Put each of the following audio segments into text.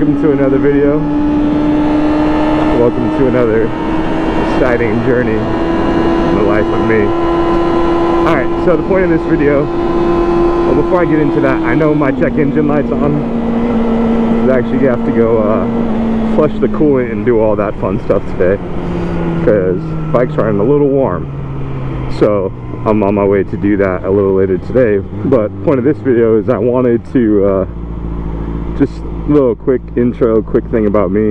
welcome to another video. Welcome to another exciting journey in the life of me. Alright, so the point of this video, well, before I get into that, I know my check engine light's on. I actually have to go flush the coolant and do all that fun stuff today, because bike's running a little warm. So I'm on my way to do that a little later today. But the point of this video is I wanted to just a little quick intro, quick thing about me,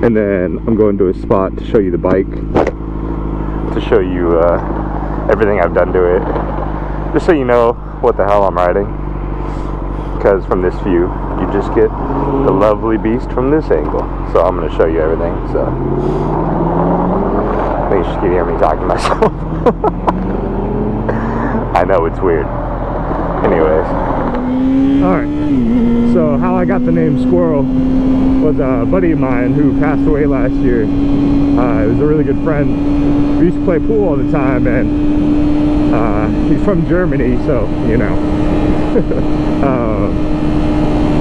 and then I'm going to a spot to show you the bike, to show you everything I've done to it, just so you know what the hell I'm riding, because from this view you just get the lovely beast from this angle. So I'm going to show you everything. So I think you should hear me talking to myself. I know it's weird. Anyways, alright, so how I got the name Squirrel was a buddy of mine who passed away last year. He was a really good friend. We used to play pool all the time, and he's from Germany, so, you know.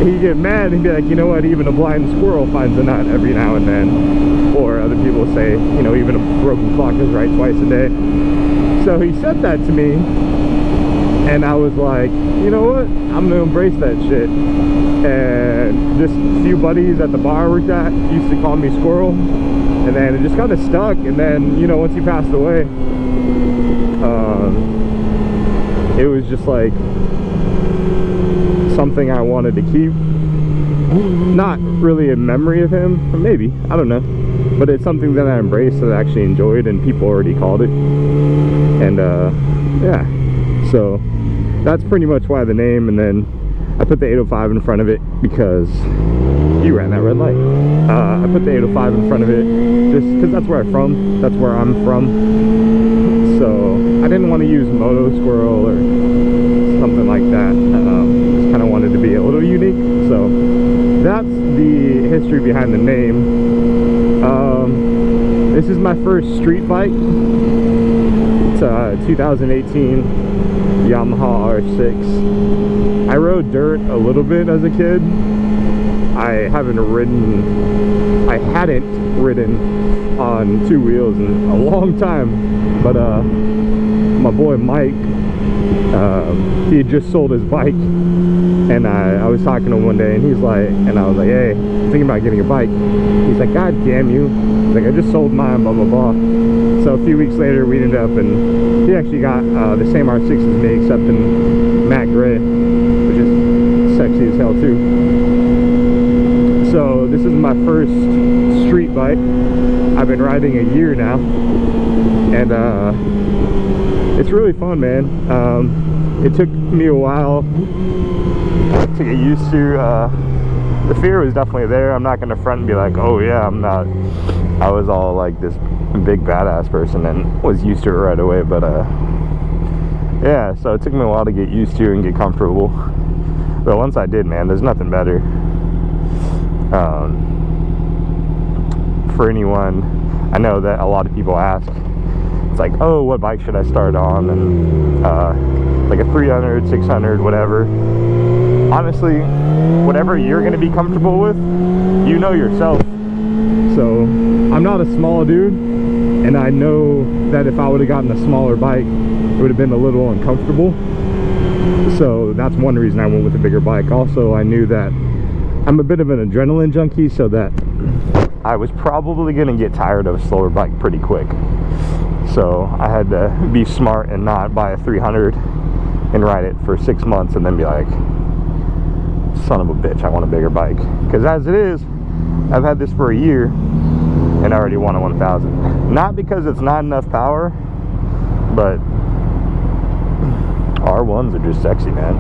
He'd get mad and he'd be like, you know what, even a blind squirrel finds a nut every now and then. Or other people say, you know, even a broken clock is right twice a day. So he said that to me, and I was like, you know what, I'm gonna embrace that shit. And just a few buddies at the bar I worked at used to call me Squirrel, and then it just kind of stuck. And then, you know, once he passed away, it was just like something I wanted to keep. Not really a memory of him, or maybe, I don't know, but it's something that I embraced, that I actually enjoyed, and people already called it. And yeah, so that's pretty much why the name. And then I put the 805 in front of it because you ran that red light. I put the 805 in front of it just because that's where I'm from. That's where I'm from. So I didn't want to use Moto Squirrel or something like that. Just kind of wanted to be a little unique. So that's the history behind the name. This is my first street bike. It's a 2018 Yamaha R6. I rode dirt a little bit as a kid. I hadn't ridden on two wheels in a long time. But my boy Mike, he had just sold his bike, and I was talking to him one day, and he's like, and I was like, hey, I'm thinking about getting a bike. He's like, God damn you. He's like, I just sold mine, blah blah blah. So a few weeks later we ended up, and he actually got the same R6 as me, except in matte gray, which is sexy as hell too. So this is my first street bike. I've been riding a year now, and it's really fun, man. It took me a while to get used to. The fear was definitely there. I'm not gonna front and be like, oh yeah, I'm not. I was all like this big badass person and was used to it right away. But yeah, so it took me a while to get used to and get comfortable. But once I did, man, there's nothing better. For anyone, I know that a lot of people ask, it's like, oh, what bike should I start on? And like a 300, 600, whatever. Honestly, whatever you're going to be comfortable with, you know yourself. So I'm not a small dude, and I know that if I would have gotten a smaller bike, it would have been a little uncomfortable. So that's one reason I went with a bigger bike. Also, I knew that I'm a bit of an adrenaline junkie, so that I was probably going to get tired of a slower bike pretty quick. So I had to be smart and not buy a 300 and ride it for 6 months and then be like, son of a bitch, I want a bigger bike. Because as it is, I've had this for a year and I already want a 1000. Not because it's not enough power, but R1s are just sexy, man.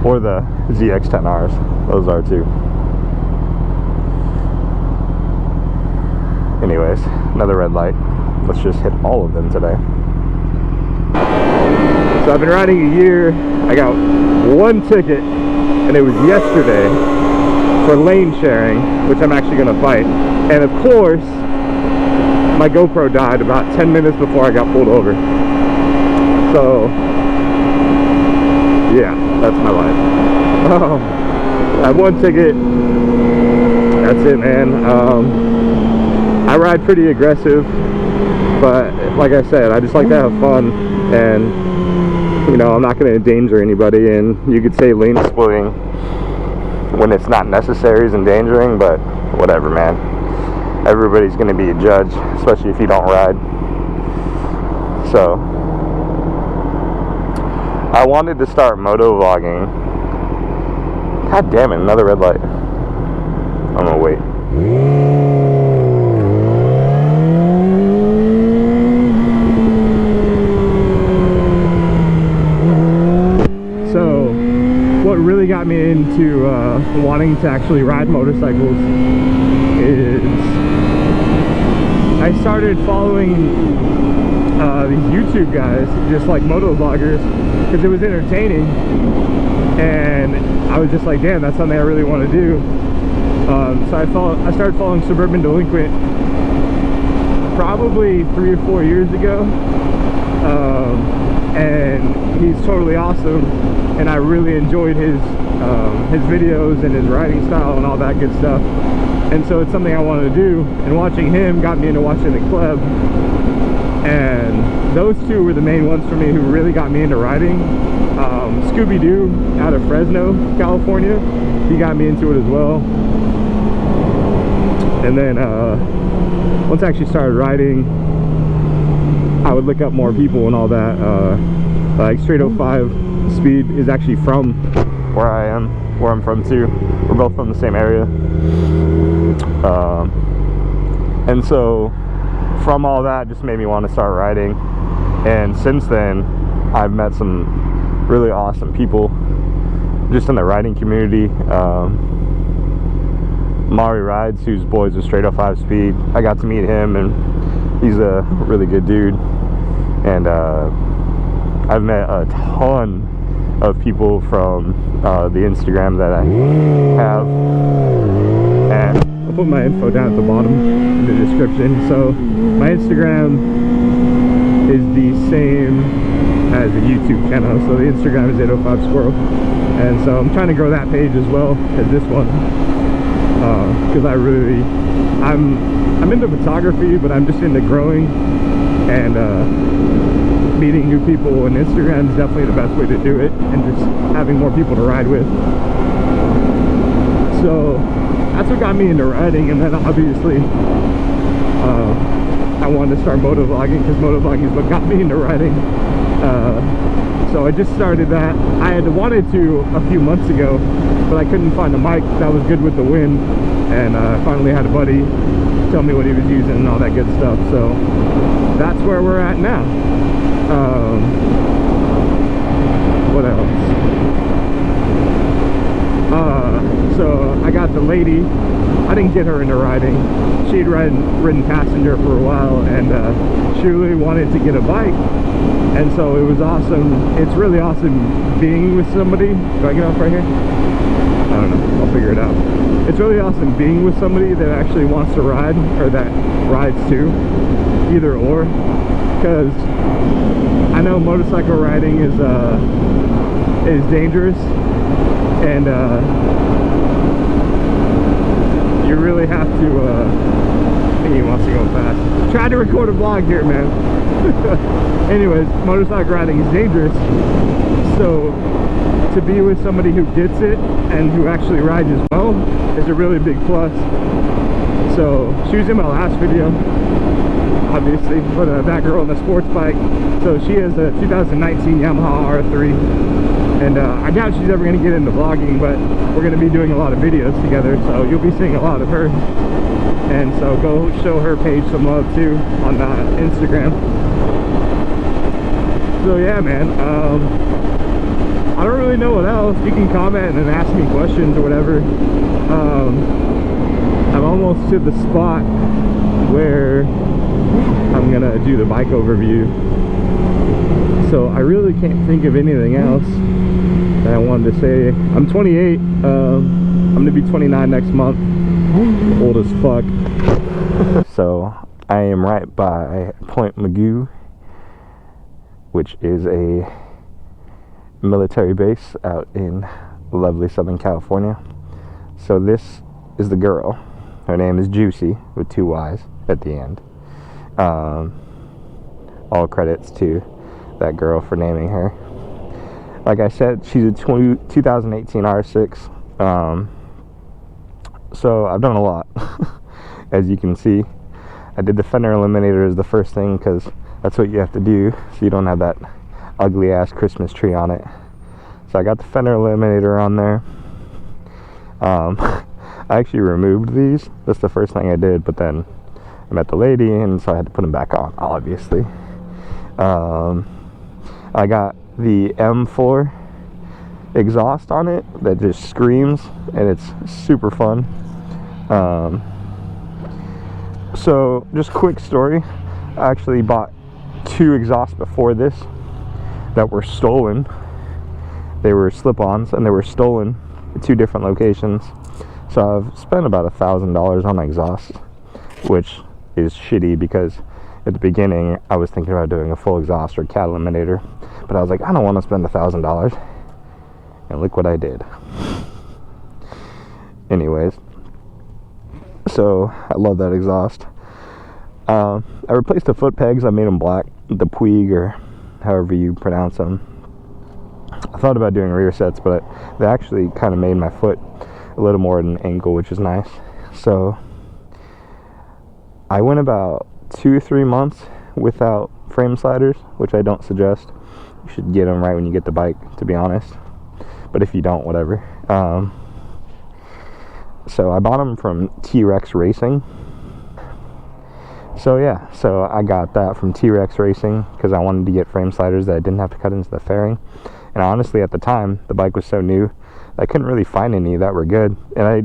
Or the ZX-10Rs, those are too. Anyways, another red light. Let's just hit all of them today. So I've been riding a year. I got one ticket, and it was yesterday for lane sharing, which I'm actually going to fight. And of course, my GoPro died about 10 minutes before I got pulled over. So yeah, that's my life. I have one ticket. That's it, man. I ride pretty aggressive, but like I said, I just like to have fun, and you know, I'm not going to endanger anybody. And you could say lane splitting when it's not necessary is endangering, but whatever, man. Everybody's going to be a judge, especially if you don't ride. So I wanted to start moto vlogging. God damn it, another red light. I'm gonna wait. So what really got me into wanting to actually ride motorcycles is I started following these YouTube guys, just like moto vloggers, because it was entertaining, and I was just like, damn, that's something I really want to do. So I started following Suburban Delinquent probably 3 or 4 years ago, and he's totally awesome, and I really enjoyed his videos and his riding style and all that good stuff. And so it's something I wanted to do, and watching him got me into watching the club. And those two were the main ones for me who really got me into riding. Scooby-Doo out of Fresno, California, he got me into it as well. And then once I actually started riding, I would look up more people and all that. Like Straight 05 Speed is actually from where I'm from too. We're both from the same area. And so from all that just made me want to start riding, and since then I've met some really awesome people just in the riding community. Mari Rides, who's boys with Straight 05 Speed, I got to meet him, and he's a really good dude. And I've met a ton of people from the Instagram that I have, and I'll put my info down at the bottom in the description. So my Instagram is the same as the YouTube channel. So the Instagram is 805 Squirrel, and so I'm trying to grow that page as well as this one, because I'm into photography, but I'm just into growing and meeting new people, and Instagram is definitely the best way to do it, and just having more people to ride with. So that's what got me into riding. And then obviously I wanted to start moto vlogging, because moto vlogging is what got me into riding. So I just started that. I had wanted to a few months ago, but I couldn't find a mic that was good with the wind, and I finally had a buddy tell me what he was using and all that good stuff. So that's where we're at now. What else? So I got the lady. I didn't get her into riding. She'd ridden passenger for a while, and she really wanted to get a bike. And so it was awesome. It's really awesome being with somebody. Do I get off right here? I don't know. I'll figure it out. It's really awesome being with somebody that actually wants to ride, or that rides too. Either or. Because I know motorcycle riding is dangerous, and you really have to I think he wants to go fast. Tried to record a vlog here, man. Anyways, motorcycle riding is dangerous, so to be with somebody who gets it and who actually rides as well is a really big plus. So she was in my last video, obviously, but that girl on the sports bike. So she has a 2019 Yamaha R3, and I doubt she's ever going to get into vlogging, but we're going to be doing a lot of videos together, so you'll be seeing a lot of her. And so go show her page some love too on Instagram. So yeah, man, I don't really know what else. You can comment and ask me questions or whatever. I'm almost to the spot where I'm gonna do the bike overview, so I really can't think of anything else that I wanted to say. I'm 28. I'm gonna be 29 next month. Old as fuck. So I am right by Point Magoo, which is a military base out in lovely Southern California. So this is the girl. Her name is Juicyy with 2 Y's at the end. All credits to that girl for naming her. Like I said, she's a 2018 R6. So I've done a lot. As you can see, I did the fender eliminator as the first thing because that's what you have to do so you don't have that ugly ass Christmas tree on it. So I got the fender eliminator on there. I actually removed these. That's the first thing I did, but then I met the lady and so I had to put them back on, obviously. I got the M4 exhaust on it that just screams, and it's super fun. So just quick story, I actually bought 2 exhausts before this that were stolen. They were slip-ons and they were stolen at 2 different locations. So I've spent about $1,000 on exhausts, which is shitty because at the beginning I was thinking about doing a full exhaust or cat eliminator, but I was like, I don't want to spend $1,000, and look what I did. Anyways, so I love that exhaust. I replaced the foot pegs. I made them black, the Puig, or however you pronounce them. I thought about doing rear sets, but they actually kind of made my foot a little more at an angle, which is nice. So I went about 2 or 3 months without frame sliders, which I don't suggest. You should get them right when you get the bike, to be honest, but if you don't, whatever. So I bought them from T-Rex Racing. So yeah, so I got that from T-Rex Racing because I wanted to get frame sliders that I didn't have to cut into the fairing. And honestly, at the time, the bike was so new, I couldn't really find any that were good. And I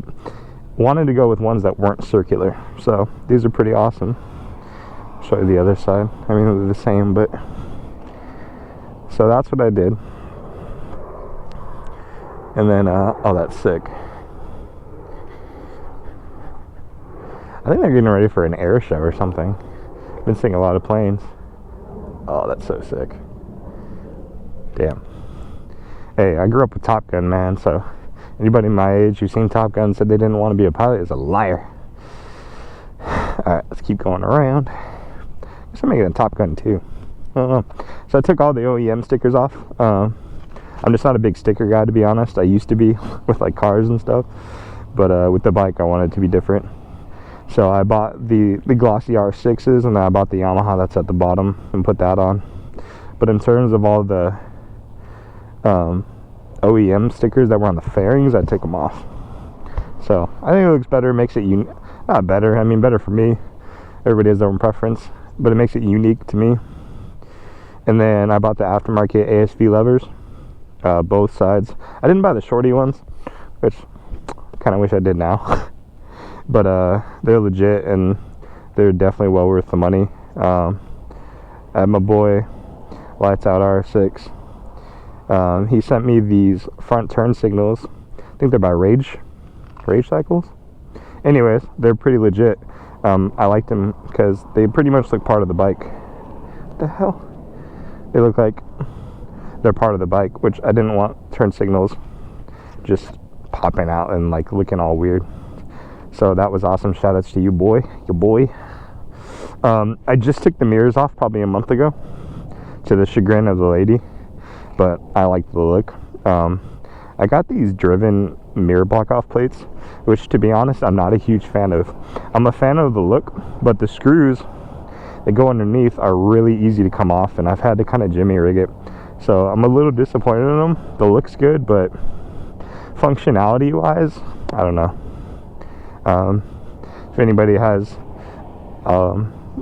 wanted to go with ones that weren't circular. So these are pretty awesome. I'll show you the other side. I mean, they're the same, but... So that's what I did. And then, oh, that's sick. I think they're getting ready for an air show or something. I've been seeing a lot of planes. Oh, that's so sick. Damn. Hey, I grew up with Top Gun, man, so anybody my age who's seen Top Gun and said they didn't want to be a pilot is a liar. Alright, let's keep going around. I guess I'm making a Top Gun too. So I took all the OEM stickers off. I'm just not a big sticker guy, to be honest. I used to be with like cars and stuff, but with the bike I wanted it to be different. So I bought the glossy R6s, and then I bought the Yamaha that's at the bottom and put that on. But in terms of all the OEM stickers that were on the fairings, I took them off. So I think it looks better, makes it not better, I mean better for me. Everybody has their own preference, but it makes it unique to me. And then I bought the aftermarket ASV levers, both sides. I didn't buy the shorty ones, which I kind of wish I did now. But they're legit and they're definitely well worth the money. I had my boy Lights Out R6. He sent me these front turn signals. I think they're by Rage Cycles. Anyways, they're pretty legit. I liked them because they pretty much look part of the bike. What the hell? They look like they're part of the bike, which I didn't want turn signals just popping out and like looking all weird. So that was awesome. Shout outs to you, boy. Your boy. I just took the mirrors off probably a month ago, to the chagrin of the lady, but I like the look. I got these driven mirror block off plates, which to be honest I'm not a huge fan of. I'm a fan of the look, but the screws that go underneath are really easy to come off, and I've had to kind of jimmy rig it. So I'm a little disappointed in them. The look's good, but functionality wise, I don't know. If anybody has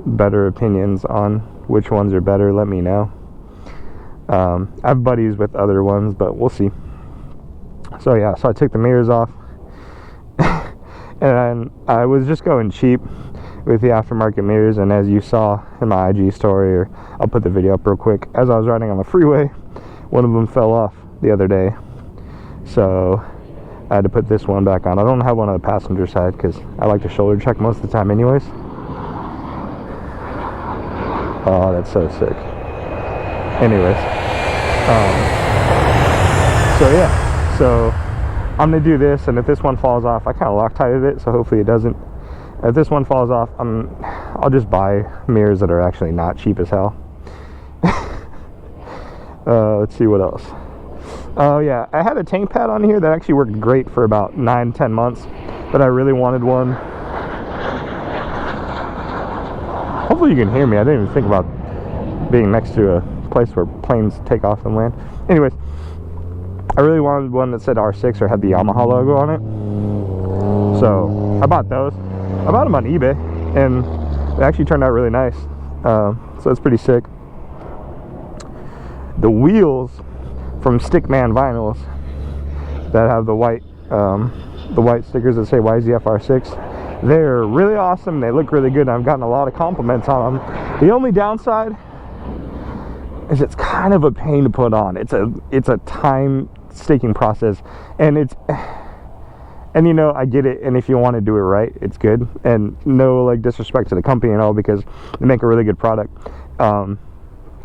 better opinions on which ones are better, let me know. I have buddies with other ones, but we'll see. So yeah, so I took the mirrors off and I was just going cheap with the aftermarket mirrors, and as you saw in my IG story, or I'll put the video up real quick, as I was riding on the freeway, one of them fell off the other day, so I had to put this one back on. I don't have one on the passenger side because I like to shoulder check most of the time anyways. Oh, that's so sick. Anyways, so yeah, so I'm gonna do this, and if this one falls off, I kind of Loctited it, so hopefully it doesn't. If this one falls off, I'll just buy mirrors that are actually not cheap as hell. Let's see what else. Oh yeah, I had a tank pad on here that actually worked great for about 9-10 months, but I really wanted one. Hopefully you can hear me. I didn't even think about being next to a place where planes take off and land. Anyways, I really wanted one that said R6 or had the Yamaha logo on it, so I bought those. I bought them on eBay, and they actually turned out really nice, so it's pretty sick. The wheels from Stickman Vinyls that have the white stickers that say YZF R6, they're really awesome. They look really good, and I've gotten a lot of compliments on them. The only downside is it's kind of a pain to put on. It's a time staking process, and you know, I get it, and if you want to do it right, it's good, and no like disrespect to the company and all, because they make a really good product.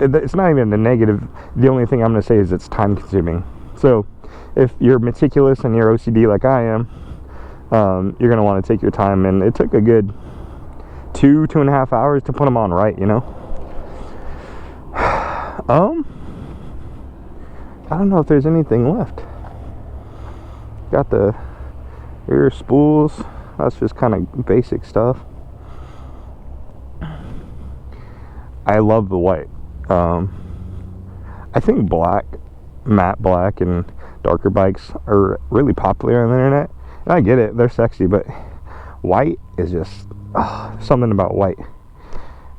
It's not even the negative. The only thing I'm going to say is it's time consuming. So if you're meticulous and you're OCD like I am, you're going to want to take your time, and it took a good 2.5 hours to put them on right, you know. I don't know if there's anything left. Got the rear spools. That's just kind of basic stuff. I love the white. I think black, matte black, and darker bikes are really popular on the internet, and I get it, they're sexy, but white is just something about white.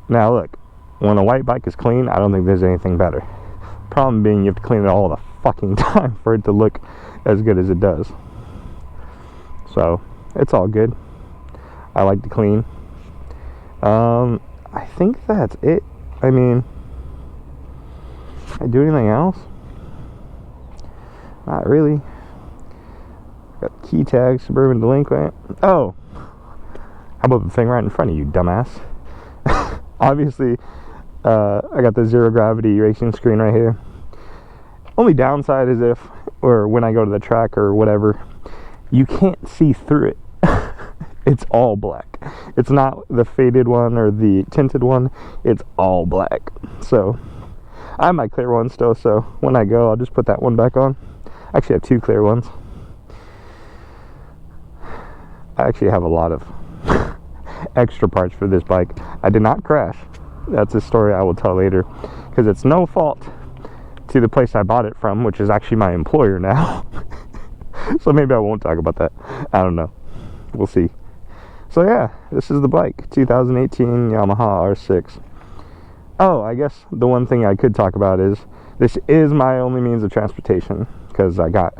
Now look, when a white bike is clean, I don't think there's anything better. Problem being, you have to clean it all the fucking time for it to look as good as it does. So it's all good. I like to clean. I think that's it. I mean, I do anything else? Not really. Got key tag, Suburban Delinquent. Oh, how about the thing right in front of you, dumbass? Obviously, I got the zero gravity racing screen right here. Only downside is when I go to the track or whatever, you can't see through it. It's all black. It's not the faded one or the tinted one. It's all black. So I have my clear one still, so when I go, I'll just put that one back on. I actually have 2 clear ones. I actually have a lot of extra parts for this bike. I did not crash. That's a story I will tell later, because it's no fault to the place I bought it from, which is actually my employer now. So maybe I won't talk about that. I don't know. We'll see. So yeah, this is the bike, 2018 Yamaha R6. Oh, I guess the one thing I could talk about is this is my only means of transportation, because I got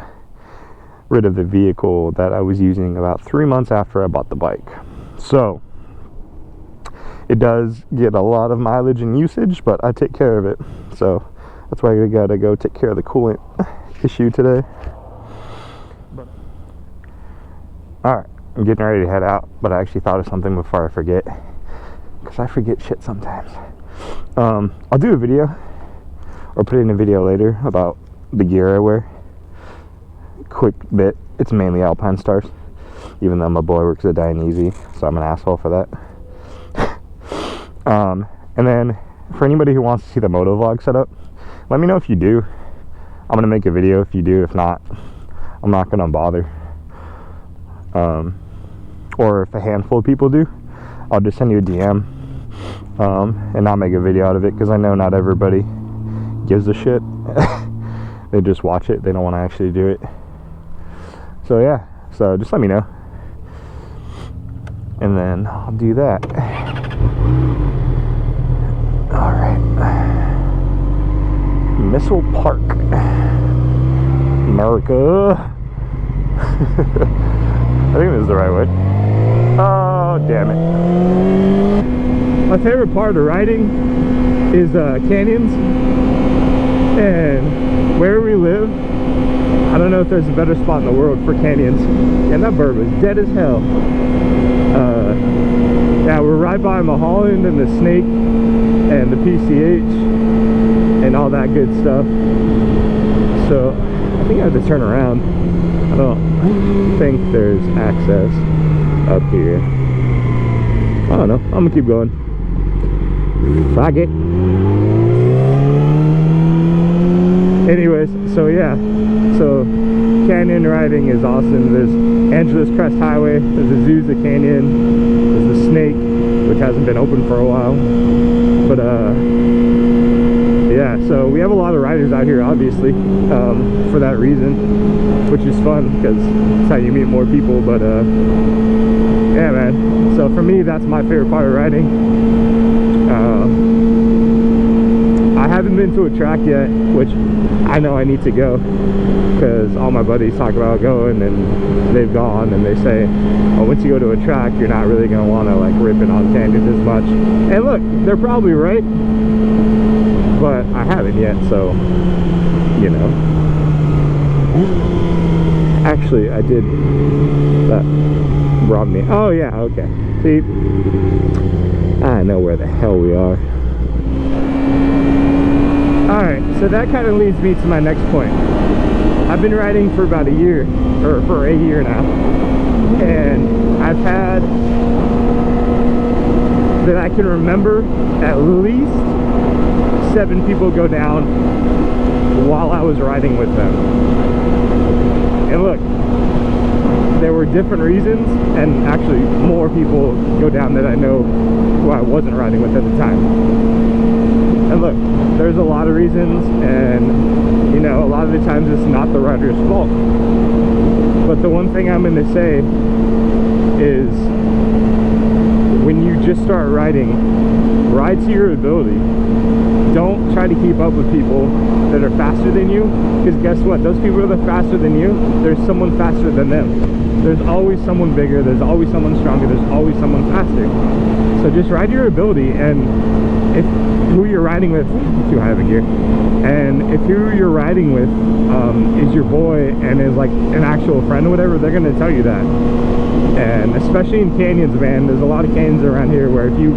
rid of the vehicle that I was using about 3 months after I bought the bike. So it does get a lot of mileage and usage, but I take care of it. So that's why I gotta go take care of the coolant issue today. Alright, I'm getting ready to head out, but I actually thought of something before I forget, because I forget shit sometimes. I'll do a video, or put in a video later, about the gear I wear. Quick bit. It's mainly Alpine Stars, even though my boy works at Dionysi, so I'm an asshole for that. And then for anybody who wants to see the moto vlog setup, let me know if you do. I'm gonna make a video if you do. If not, I'm not gonna bother. Or if a handful of people do, I'll just send you a DM, and I'll make a video out of it, because I know not everybody gives a shit. They just watch it, they don't want to actually do it. So yeah, so just let me know, and then I'll do that. Alright, Missile Park, America. I think this is the right way. Oh, damn it. My favorite part of riding is canyons. And where we live, I don't know if there's a better spot in the world for canyons. And that bird was dead as hell. Yeah, we're right by Mulholland and the Snake and the PCH and all that good stuff. So I think I have to turn around. I Well, I think there's access up here. I don't know. I'm gonna keep going. Fuck it. Anyways, so yeah. So canyon riding is awesome. There's Angeles Crest Highway. There's the Juicyy Canyon. There's the Snake, which hasn't been open for a while. But yeah, so we have a lot of riders out here, obviously, for that reason, which is fun because it's how you meet more people. But yeah, man. So for me, that's my favorite part of riding. I haven't been to a track yet, which I know I need to go because all my buddies talk about going and they've gone, and they say, oh, once you go to a track, you're not really going to want to like rip it on canyons as much. And look, they're probably right, but I haven't yet, so you know. Actually, I did. That brought me. Oh yeah, okay. See, I know where the hell we are. Alright, so that kind of leads me to my next point. I've been riding for about a year, or for a year now, and I've had, that I can remember, at least 7 people go down while I was riding with them. And look, there were different reasons, and actually more people go down that I know who I wasn't riding with at the time. And look, there's a lot of reasons, and you know, a lot of the times it's not the rider's fault. But the one thing I'm going to say is, when you just start riding, ride to your ability. Don't try to keep up with people that are faster than you, because guess what? Those people that are faster than you, there's someone faster than them. There's always someone bigger, there's always someone stronger, there's always someone faster. So just ride your ability, and if who you're riding with, too high of a gear, and if who you're riding with is your boy and is like an actual friend or whatever, they're gonna tell you that. And especially in canyons, man, there's a lot of canyons around here where if you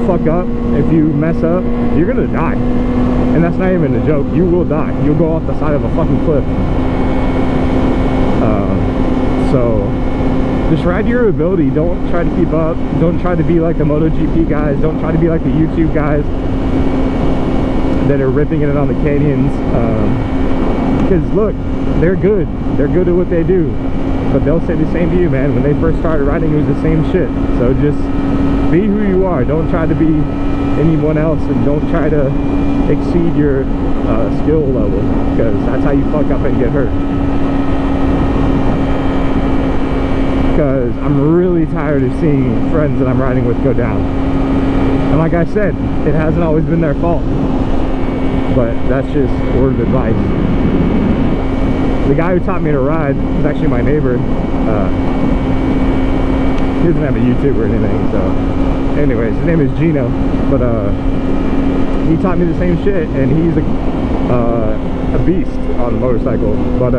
fuck up, if you mess up, you're gonna die. And that's not even a joke, you will die. You'll go off the side of a fucking cliff. So just ride your ability. Don't try to keep up. Don't try to be like the MotoGP guys. Don't try to be like the YouTube guys that are ripping it on the canyons. Because look, they're good. They're good at what they do. But they'll say the same to you, man. When they first started riding, it was the same shit. So just be who you are. Don't try to be anyone else, and don't try to exceed your skill level, because that's how you fuck up and get hurt. Because I'm really tired of seeing friends that I'm riding with go down. And like I said, it hasn't always been their fault, but that's just a word of advice. The guy who taught me to ride was actually my neighbor. He doesn't have a YouTube or anything, so anyways, his name is Gino, but he taught me the same shit, and he's a beast on a motorcycle. But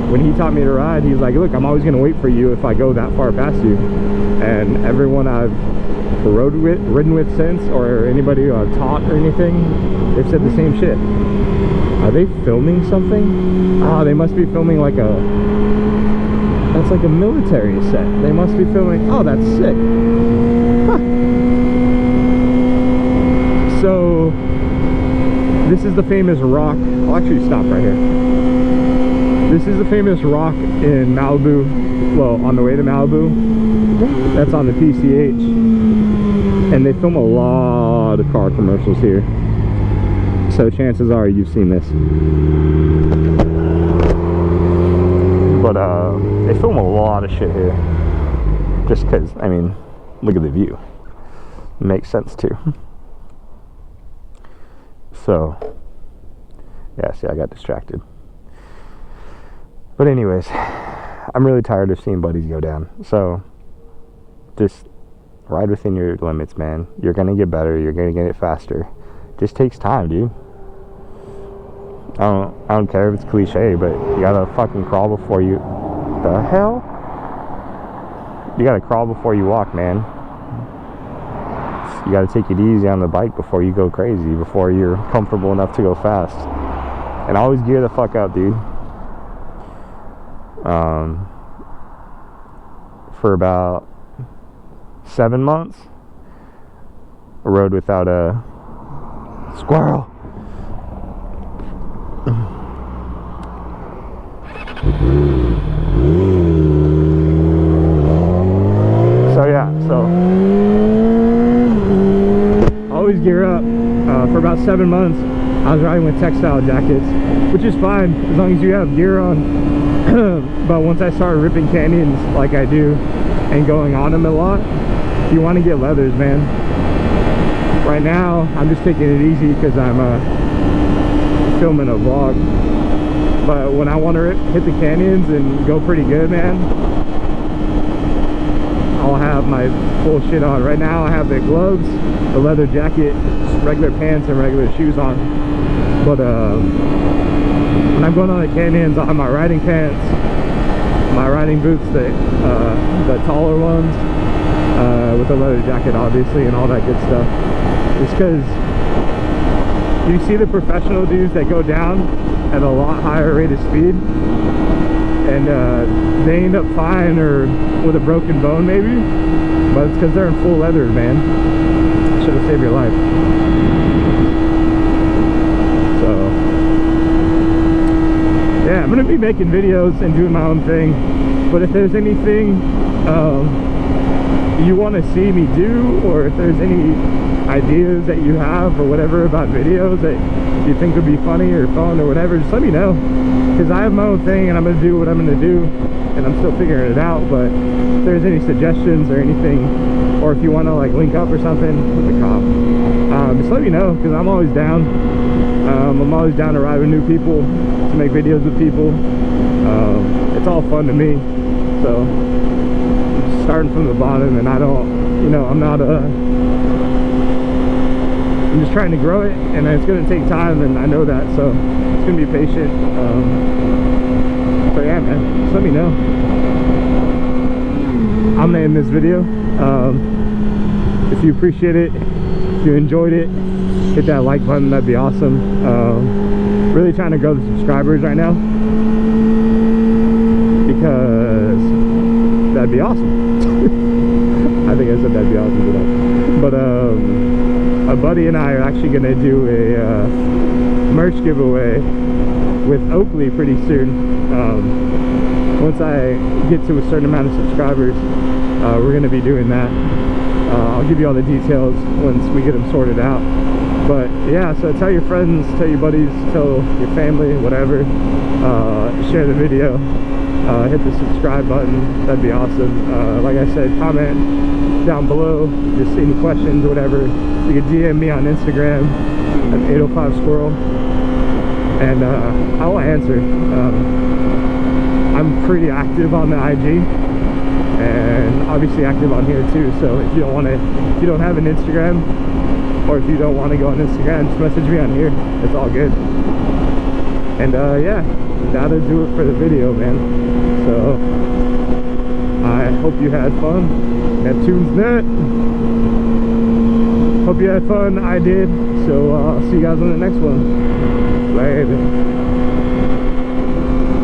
when he taught me to ride, he's like, look, I'm always gonna wait for you if I go that far past you. And everyone I've ridden with since, or anybody who I've taught or anything, they've said the same shit. Are they filming something? Ah, they must be filming like a, that's like a military set. They must be filming, oh, that's sick. Huh. So this is the famous rock. I'll actually stop right here. This is the famous rock in Malibu, well, on the way to Malibu. That's on the PCH. And they film a lot of car commercials here. So chances are you've seen this. But they film a lot of shit here. Just because, I mean, look at the view. It makes sense too. So, yeah, see, I got distracted. But anyways, I'm really tired of seeing buddies go down. So, just ride within your limits, man. You're going to get better. You're going to get it faster. It just takes time, dude. I don't care if it's cliche, but you got to fucking crawl before you... The hell? You got to crawl before you walk, man. You got to take it easy on the bike before you go crazy, before you're comfortable enough to go fast. And always gear the fuck up, dude. for about 7 months. I rode without a squirrel. So yeah, so always gear up. For about 7 months I was riding with textile jackets, which is fine as long as you have gear on. But once I started ripping canyons like I do and going on them a lot, you want to get leathers, man. Right now I'm just taking it easy because I'm filming a vlog, but when I want to hit the canyons and go pretty good, man, I'll have my full shit on. Right now I have the gloves, the leather jacket, regular pants, and regular shoes on. But when I'm going on the canyons, I'll have my riding pants, my riding boots, the taller ones, with the leather jacket obviously, and all that good stuff. It's because you see the professional dudes that go down at a lot higher rate of speed, and they end up fine or with a broken bone maybe, but it's because they're in full leathers, man. Should have saved your life. So yeah, I'm gonna be making videos and doing my own thing, but if there's anything you want to see me do, or if there's any ideas that you have or whatever about videos that you think would be funny or fun or whatever, just let me know, because I have my own thing and I'm gonna do what I'm gonna do, and I'm still figuring it out. But if there's any suggestions or anything, or if you want to like link up or something with the cop, just let me know, because I'm always down. I'm always down to ride with new people, to make videos with people. It's all fun to me. So I'm just starting from the bottom, and I don't, you know, I'm just trying to grow it, and it's going to take time, and I know that, so it's going to be patient. So yeah, man, just let me know. I'm gonna end this video. If you appreciate it, if you enjoyed it, hit that like button, that'd be awesome. Really trying to grow the subscribers right now, because that'd be awesome. I think I said that'd be awesome today. But a buddy and I are actually gonna do a merch giveaway with Oakley pretty soon. Once I get to a certain amount of subscribers, we're gonna be doing that. I'll give you all the details once we get them sorted out. But yeah, so tell your friends, tell your buddies, tell your family, whatever. Share the video, hit the subscribe button, that'd be awesome. Like I said, comment down below, just any questions or whatever. You can DM me on Instagram at 805squirrel, and I will answer. I'm pretty active on the IG, and obviously active on here too. So if you don't have an Instagram, or if you don't want to go on Instagram, just message me on here. It's all good. And yeah, that'll do it for the video, man. So I hope you had fun. Neptune's.net. Hope you had fun. I did. So I'll see you guys on the next one. Later.